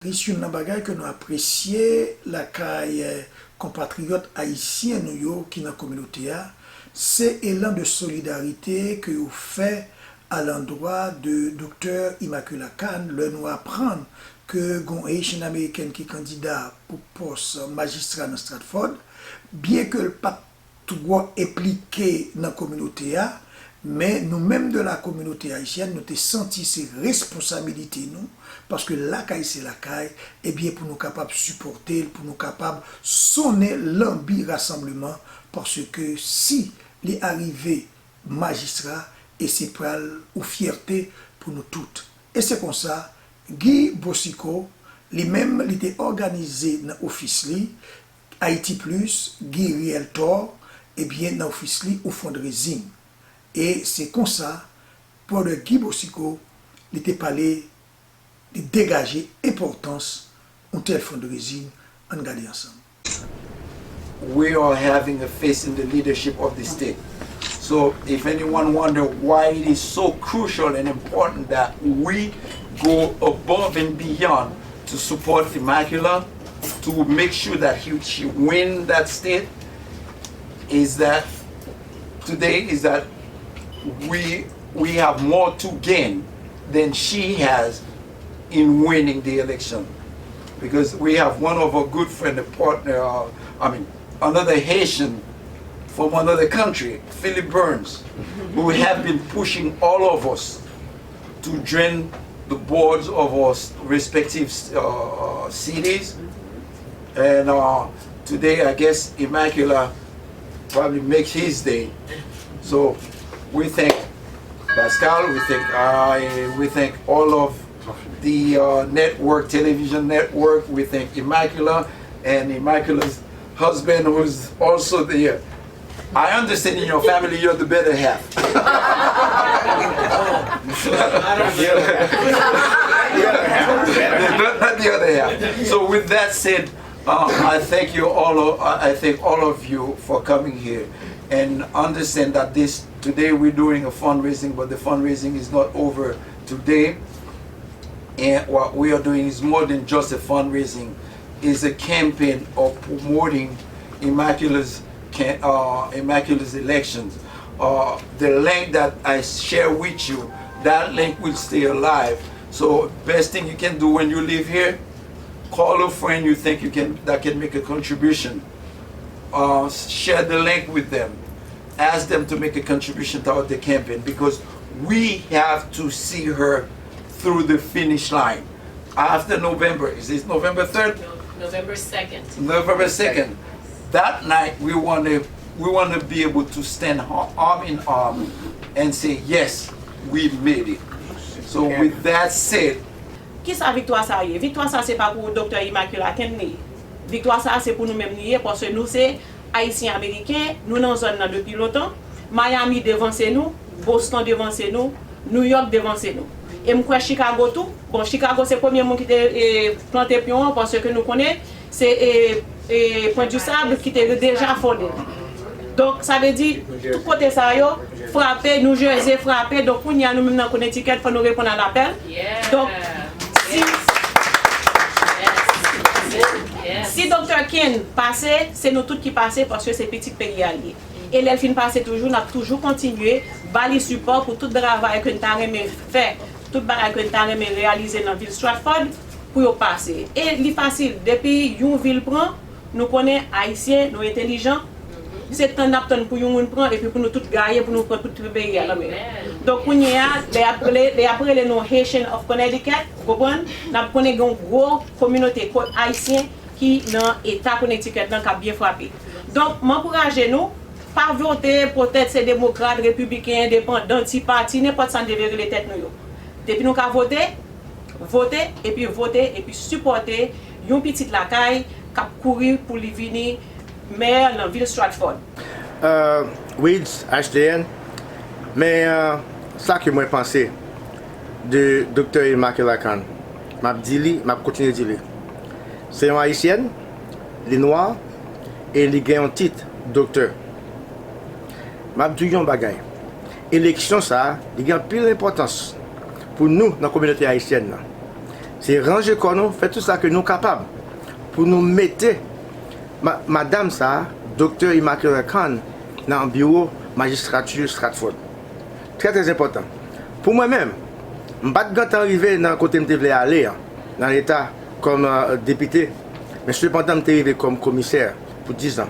Riche une bagaille que nous apprécions la caille compatriotes haïtiens nous qui dans la communauté c'est élan de solidarité que vous fait à l'endroit de Dr. Immacula Cann le nous apprendre que gon Haïtien américain qui candidat pour poste magistrat dans Stratford bien que le pas tout impliqué dans la communauté mais nous-mêmes de la communauté haïtienne, nous avons senti ces responsabilités, nous, parce que la caille, c'est la caille, et bien pour nous capables de supporter, pour nous capables de sonner l'ambi rassemblement, parce que si les arrivées magistrats, et c'est pral ou fierté pour nous toutes. Et c'est comme ça, Guy Bossico, lui-même, il était organisé dans l'office, Haiti Plus, Guy Realtor, et bien dans l'office, au fundraising. Et c'est comme ça, pour le Guy Bossico, il était parlé de dégager l'importance d'un tel fundraising en garder ensemble. We are having a face in the leadership of the state. So if anyone wonder why it is so crucial and important that we go above and beyond to support Immacula, to make sure that she win that state, is that today is that we have more to gain than she has in winning the election, because we have one of our good friend, a partner, another Haitian from another country, Philip Burns, who have been pushing all of us to join the boards of our respective cities. And today, I guess Immacula probably makes his day. So we thank Pascal, we thank all of the network, television network, we thank Immacula and Immacula's husband who's also there. I understand in your family you're the better half. Not the other half. So with that said, I thank you all. I thank all of you for coming here, and understand that today we're doing a fundraising, but the fundraising is not over today. And what we are doing is more than just a fundraising. It's a campaign of promoting Immacula's elections. The link that I share with you, that link will stay alive. So best thing you can do when you leave here, call a friend you think that can make a contribution. Share the link with them. Ask them to make a contribution toward the campaign, because we have to see her through the finish line. After November, is this November 3rd? No, November 2nd. November 2nd. That night we want to be able to stand arm in arm and say, yes, we made it. So with that said, qui sa victoire ça y est? Victoire ça c'est pas pour Dr. Immacula Cann. Victoire ça c'est pour nous-mêmes parce que nous c'est Haïtiens américains, nous dans zone depuis longtemps. Miami devant nous, Boston devant nous, New York devant nous. Et moi Chicago tout. Bon, Chicago c'est le premier monde qui était planté pion parce que nous connaissons c'est Point du Sable qui était déjà fondé. Donc ça veut dire tout côté ça yo frappé, New Jersey frappé, donc on y a nous même dans Connecticut pour nous répondre à l'appel. Donc si Dr. Cann passait, c'est nous tous qui passons parce que c'est petit pays allié. Et l'elfine passe toujours, nous avons toujours continué, bali support pour tout le travail que nous avons fait, tout le travail que nous avons réalisé dans la ville de Stratford pour passer. Et c'est facile, depuis une ville prend, nous connaissons Haïtiens, nous intelligents. C'est un apton pour nous prendre et puis pour nous tous gagner, pour nous prendre tout le pays. Donc, on y a après les noms Haitian of Connecticut, nous avons une grosse communauté haïtienne qui est dans l'État Connecticut, qui a bien frappé. Donc, m'encouragez-nous, pas voter peut-être ces démocrates, républicains, indépendants, anti-partis, n'importe ça devrait les têtes nous. Depuis nous avons voter et puis supporter une petite lacaille qui a couru pour lui venir maire dans la ville de Stratford. Oui, Ayisyen, mais ça que moi pensé de Dr. Immacula Cann, je continue de dire. C'est un Haïtien, les Noirs, et il gagne un titre docteur. Je dis un bagay. L'élection, ça, il a plus d'importance pour nous dans la communauté haïtienne. C'est ranger quoi nous, faire tout ça que nous sommes capables. Pour nous mettre, madame ça, docteur Immacula Cann, dans le bureau magistrature Stratford. Très très important. Pour moi-même, je ne suis pas arrivé dans le côté où je voulais aller, dans l'État comme député, mais cependant je suis arrivé comme commissaire pour 10 ans.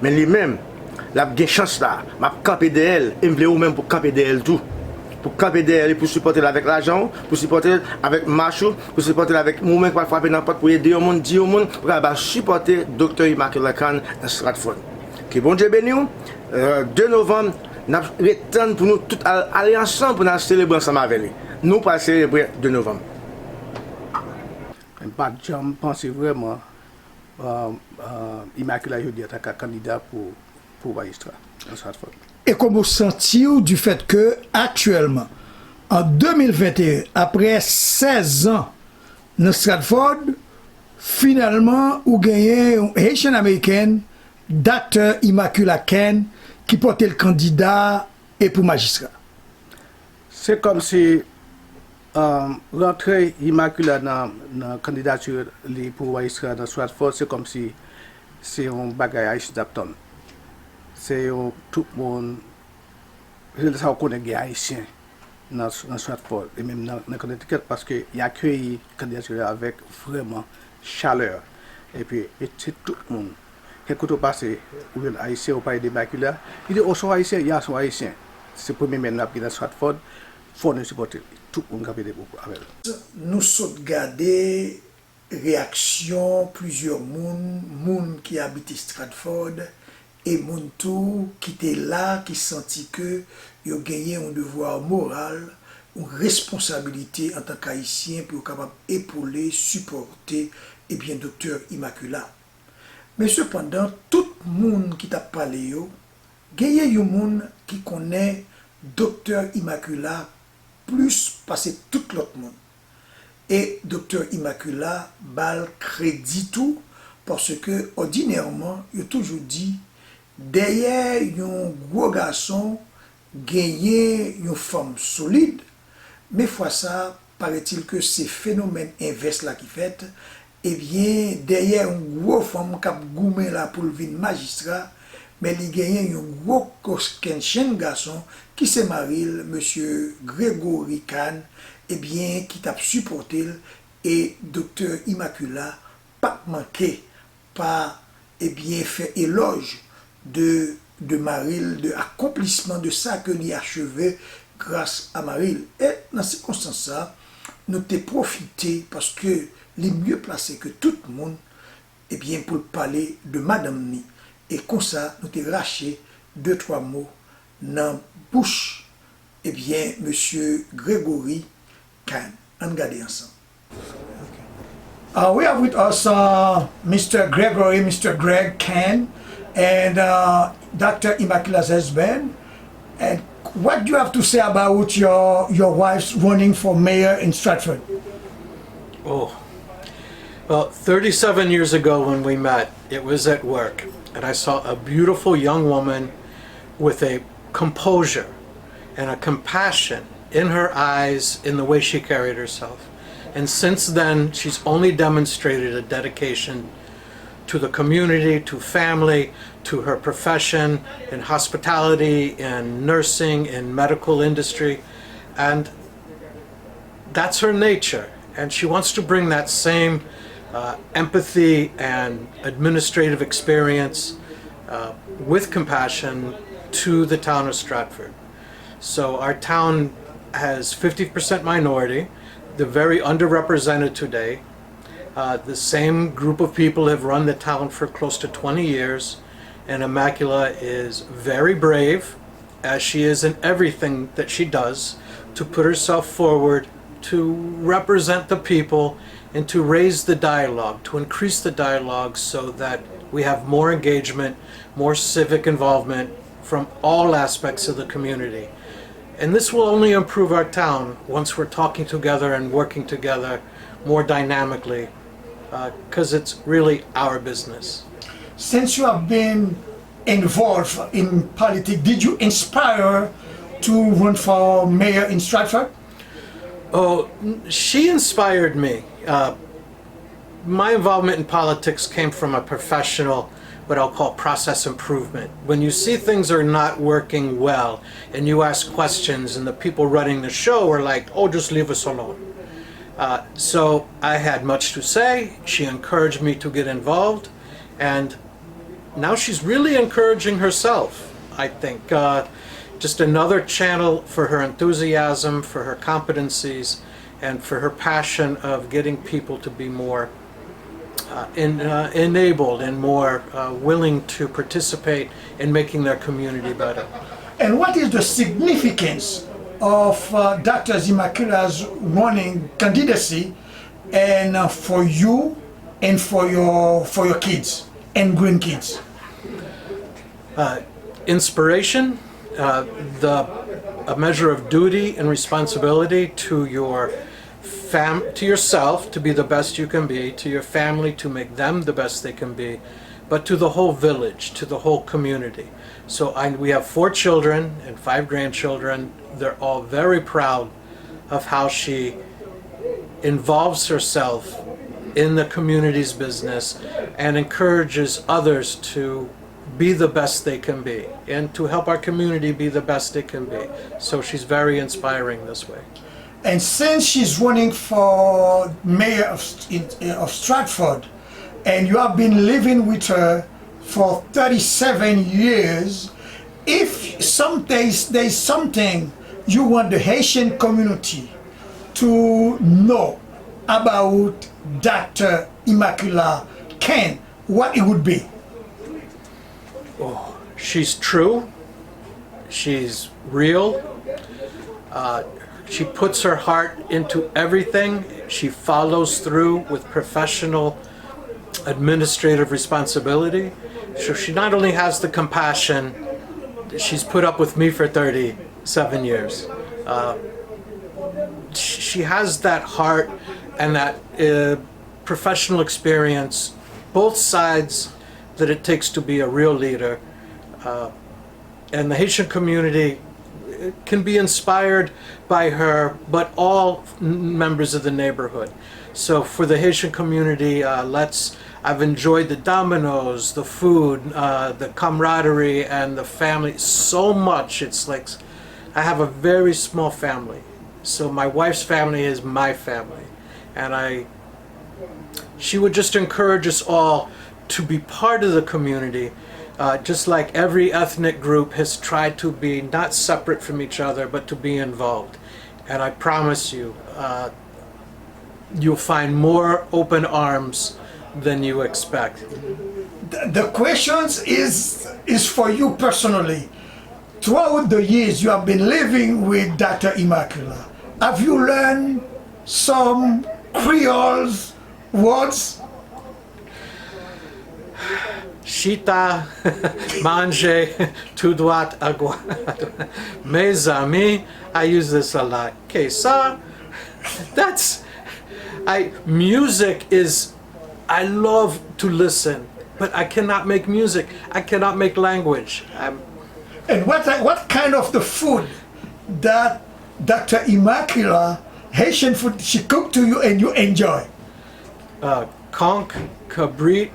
Mais lui-même, il a une chance là, je suis campé de elle, et je voulais même pour camper de elle tout. Pour camper de elle, pour supporter avec l'argent, pour supporter avec Marchou, pour supporter avec moi-même pour frapper n'importe pour aider au monde, dire au monde, pour supporter Dr. Immacula Cann dans Stratford. Que bon Dieu bénisse, 2 novembre, nous attendons pour nous tous aller ensemble pour nous célébrer ensemble avec lui. Nous pas célébrer 2 novembre. Je pense vraiment Immacula est candidat pour majistra dans Stratford. Et comment sentir du fait que actuellement, en 2021, après 16 ans dans Stratford, finalement, vous gagnez un Haitian américain, Dr. Immacula Cann, qui portait le candidat et pour magistrat. C'est comme si rentrer Immacula dans la candidature pour magistrat dans Stratford, c'est comme si c'est un bagage d'apton. C'est tout le monde, ça connaît les Haïtiens dans Stratford et même dans Connecticut parce qu'il y a accueilli la candidature avec vraiment chaleur. Et puis, c'est tout le monde. Quelque passe, où les Haïtiens au pays d'Immacula, il dit, oh, sont Haïtiens, il y a sont Haïtiens. C'est le premier maintenant qui est dans Stratford, il faut nous supporter. Tout le monde a fait beaucoup avec eux. Nous sommes gardés réaction plusieurs monde qui habitent Stratford et moun tout qui était là, qui senti que ils ont gagné un devoir moral, une responsabilité en tant qu'Haïtien pour être capable d'épauler, supporter et bien docteur Immacula. Mais cependant, tout le monde qui t'a parlé, gagné un monde qui connaît docteur Immacula plus parce que tout l'autre monde. Et docteur Immacula bal crédit tout parce que ordinairement, il a toujours dit derrière un gros garçon gagner une femme solide, mais fois ça, paraît-il que ces phénomènes inverses là qui fait, eh bien derrière une gros femme qui a goumé là pour le vin magistrat, mais il gagne un gros cosquenchen garçon qui s'est marié, monsieur Grégory Cann, eh bien qui t'a supporté et docteur Immacula pas manqué, pas eh bien fait éloge de Maril, de accomplissement de ça que l'y achevé grâce à Maril. Et dans ces circonstances-là, nous t'ai profité parce que les mieux placés que tout le monde, eh bien pour parler de Madame Ni. Et comme ça, nous t'ai raché 2-3 mots dans la bouche, eh bien, monsieur Grégory Cann. On regarde ensemble. We have with us Mr. Gregory, Mr. Greg Cann, and Dr. Immacula's husband. And what do you have to say about your wife's running for mayor in Stratford? Oh, well, 37 years ago when we met, it was at work, and I saw a beautiful young woman with a composure and a compassion in her eyes in the way she carried herself. And since then, she's only demonstrated a dedication to the community, to family, to her profession, in hospitality, in nursing, in medical industry. And that's her nature. And she wants to bring that same empathy and administrative experience with compassion to the town of Stratford. So our town has 50% minority. They're very underrepresented today. The same group of people have run the town for close to 20 years, and Immacula is very brave, as she is in everything that she does, to put herself forward to represent the people and to raise the dialogue, to increase the dialogue so that we have more engagement, more civic involvement from all aspects of the community. And this will only improve our town once we're talking together and working together more dynamically, because it's really our business. Since you have been involved in politics, did you inspire to run for mayor in Stratford? Oh, she inspired me. my involvement in politics came from a professional, what I'll call process improvement. When you see things are not working well and you ask questions and the people running the show are like, oh, just leave us alone. So I had much to say. She encouraged me to get involved, and now she's really encouraging herself, I think. Just another channel for her enthusiasm, for her competencies, and for her passion of getting people to be more enabled and more willing to participate in making their community better. And what is the significance of Dr. Immacula's running candidacy and for you and for your kids and grandkids? Inspiration, a measure of duty and responsibility to yourself to be the best you can be, to your family to make them the best they can be, but to the whole village, to the whole community. So we have 4 children and 5 grandchildren. They're all very proud of how she involves herself in the community's business and encourages others to be the best they can be and to help our community be the best it can be. So she's very inspiring this way. And since she's running for mayor of Stratford, and you have been living with her for 37 years, if there's something you want the Haitian community to know about Dr. Immacula Cann, what it would be? Oh, she's true. She's real. She puts her heart into everything. She follows through with professional administrative responsibility. So she not only has the compassion, she's put up with me for 37 years. She has that heart and that professional experience, both sides that it takes to be a real leader. And the Haitian community can be inspired by her, but all members of the neighborhood. So for the Haitian community, I've enjoyed the dominoes, the food, the camaraderie, and the family so much. It's like I have a very small family. So my wife's family is my family. And she would just encourage us all to be part of the community, just like every ethnic group has tried to be not separate from each other, but to be involved. And I promise you, you'll find more open arms than you expect. The questions is for you personally. Throughout the years you have been living with Dr. Immacula, have you learned some Creole words? Chita, manger, tout doit avoir. Mes amis, I use this a lot. Kesa, music is, I love to listen, but I cannot make music. I cannot make language. And what kind of the food that Dr. Immacula, Haitian food, she cooked to you and you enjoy? Conch, cabrit,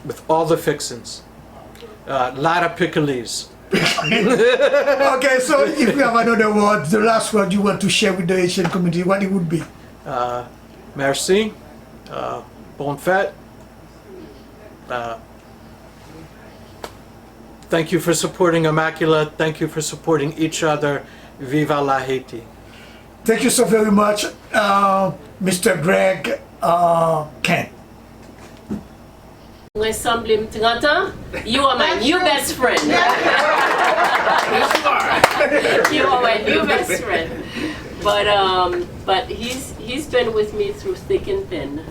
with all the fixins. Lot of pickles. Okay, so if you have another word, the last word you want to share with the Haitian community, what it would be? Merci. Bonne fête. Thank you for supporting Immacula. Thank you for supporting each other. Viva la Haiti. Thank you so very much, Mr. Greg Cann. Ressemble 30 ans, you are my new best friend. You are my new best friend. But he's been with me through thick and thin,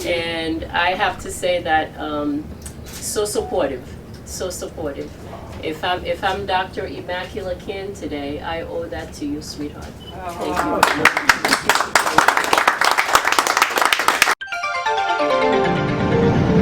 and I have to say that so supportive, so supportive. If I'm Dr. Immacula Cann today, I owe that to you, sweetheart. Thank you.